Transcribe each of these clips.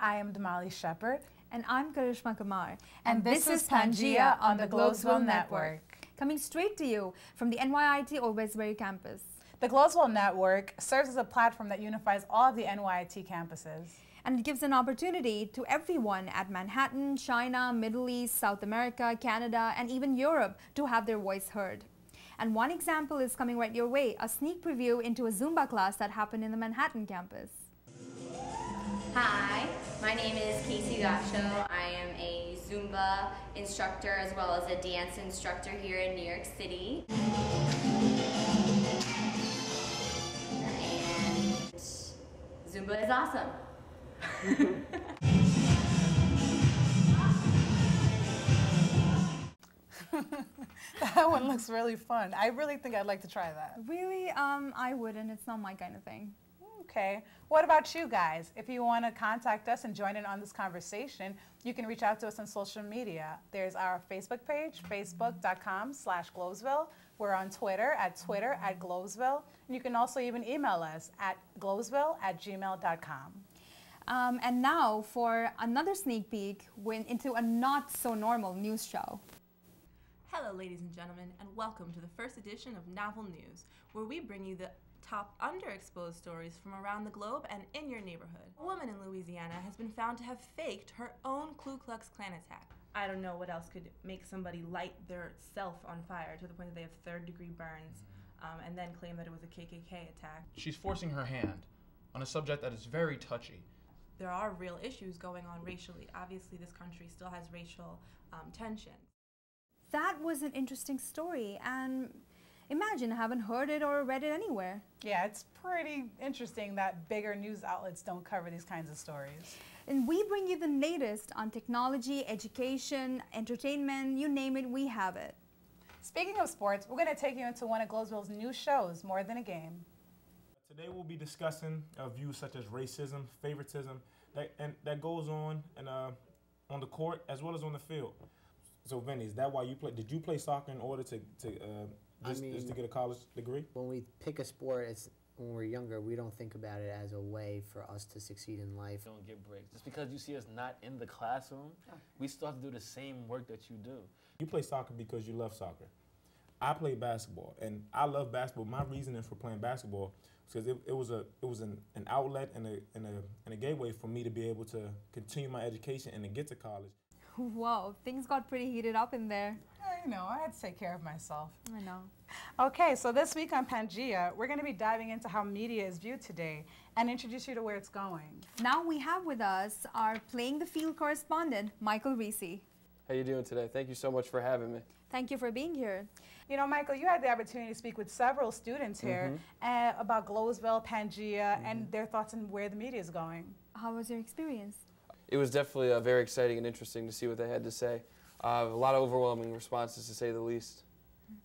I am Demali Shephard. And I'm Karishma Kumar. And this is Pangea on the Globesville Network. Coming straight to you from the NYIT or Westbury campus. The Globesville Network serves as a platform that unifies all of the NYIT campuses. And it gives an opportunity to everyone at Manhattan, China, Middle East, South America, Canada, and even Europe to have their voice heard. And one example is coming right your way, a sneak preview into a Zumba class that happened in the Manhattan campus. Hi, my name is Casey Gasho. I am a Zumba instructor as well as a dance instructor here in New York City. And Zumba is awesome. That one looks really fun. I really think I'd like to try that. Really? I wouldn't. It's not my kind of thing. Okay. What about you guys? If you want to contact us and join in on this conversation, you can reach out to us on social media. There's our Facebook page, facebook.com/Globesville. We're on Twitter at Globesville. And you can also even email us at globesville@gmail.com. And now for another sneak peek into a not-so-normal news show. Hello, ladies and gentlemen, and welcome to the first edition of Novel News, where we bring you the top underexposed stories from around the globe and in your neighborhood. A woman in Louisiana has been found to have faked her own Ku Klux Klan attack. I don't know what else could make somebody light their self on fire to the point that they have third-degree burns and then claim that it was a KKK attack. She's forcing her hand on a subject that is very touchy. There are real issues going on racially. Obviously, this country still has racial tension. That was an interesting story, and imagine, I haven't heard it or read it anywhere. Yeah, it's pretty interesting that bigger news outlets don't cover these kinds of stories. And we bring you the latest on technology, education, entertainment, you name it, we have it. Speaking of sports, we're going to take you into one of Globesville's new shows, More Than a Game. Today we'll be discussing views such as racism, favoritism, that goes on the court as well as on the field. So Vinny, is that why you play? Did you play soccer in order to just to get a college degree? When we pick a sport, when we're younger, we don't think about it as a way for us to succeed in life. Don't get breaks. Just because you see us not in the classroom, we still have to do the same work that you do. You play soccer because you love soccer. I play basketball, and I love basketball. My reasoning for playing basketball was because it was an outlet and a gateway for me to be able to continue my education and to get to college. Whoa, things got pretty heated up in there. I know, I had to take care of myself. I know. Okay, so this week on Pangea, we're going to be diving into how media is viewed today and introduce you to where it's going. Now we have with us our Playing the Field correspondent, Michael Reese. How you doing today? Thank you so much for having me. Thank you for being here. You know, Michael, you had the opportunity to speak with several students here about Globesville, Pangea, and their thoughts on where the media is going. How was your experience? It was definitely very exciting and interesting to see what they had to say. A lot of overwhelming responses, to say the least.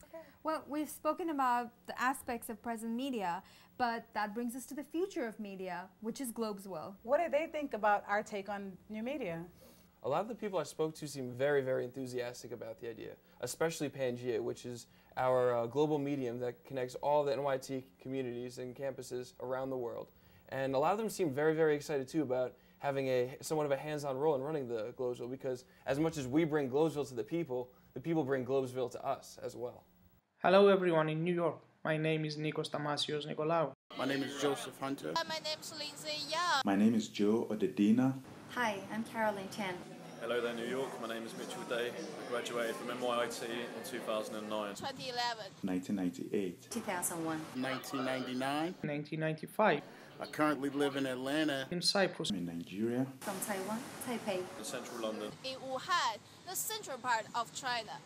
Okay. Well, we've spoken about the aspects of present media, but that brings us to the future of media, which is Globesville. What do they think about our take on new media? A lot of the people I spoke to seem very, very enthusiastic about the idea, especially Pangea, which is our global medium that connects all the NYT communities and campuses around the world. And a lot of them seem very, very excited, too, about having somewhat of a hands-on role in running the Globesville, because as much as we bring Globesville to the people bring Globesville to us as well. Hello everyone in New York. My name is Nikos Tamasios Nicolaou. My name is Joseph Hunter. My name is Lindsay Young. My name is Joe Odedina. Hi, I'm Caroline Chen. Hello there, New York. My name is Mitchell Day. I graduated from NYIT in 2009. 2011. 1998. 2001. 1999. 1995. I currently live in Atlanta. In Cyprus. In Nigeria. From Taiwan, Taipei. In central London. In Wuhan, the central part of China.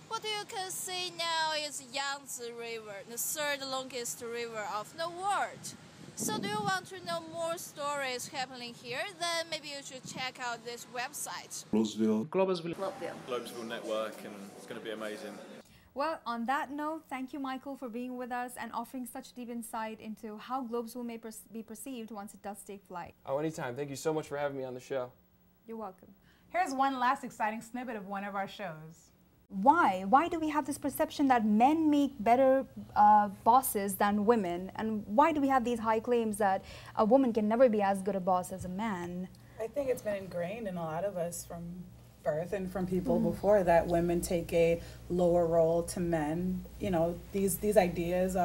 What you can see now is Yangtze River, the third longest river of the world. So do you want to know more stories happening here? Then maybe you should check out this website. Globesville Network, and it's going to be amazing. Well, on that note, thank you, Michael, for being with us and offering such deep insight into how Globesville may be perceived once it does take flight. Oh, anytime. Thank you so much for having me on the show. You're welcome. Here's one last exciting snippet of one of our shows. Why? Why do we have this perception that men make better bosses than women? And why do we have these high claims that a woman can never be as good a boss as a man? I think it's been ingrained in a lot of us from birth and from people before that women take a lower role to men. You know, these ideas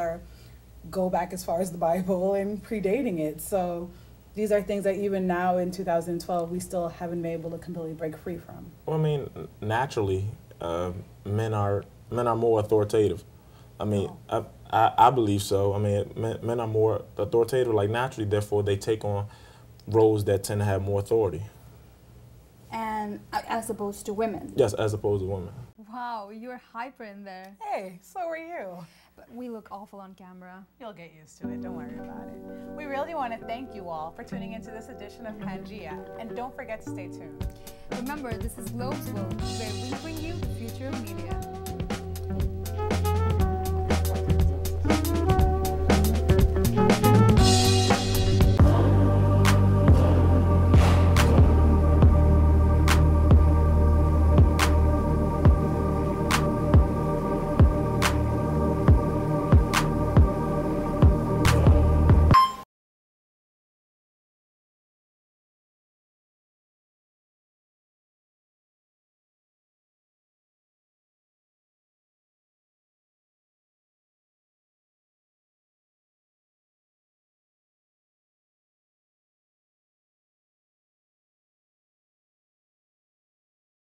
go back as far as the Bible and predating it. So these are things that even now in 2012 we still haven't been able to completely break free from. Well, I mean, naturally, men are more authoritative. I mean, I believe so. I mean, men are more authoritative, like naturally. Therefore, they take on roles that tend to have more authority. And as opposed to women. Yes, as opposed to women. Wow, you're hyper in there. Hey, so are you. But we look awful on camera. You'll get used to it, don't worry about it. We really want to thank you all for tuning into this edition of Pangea, and don't forget to stay tuned. Remember, this is Globesville, where we bring you the future of media.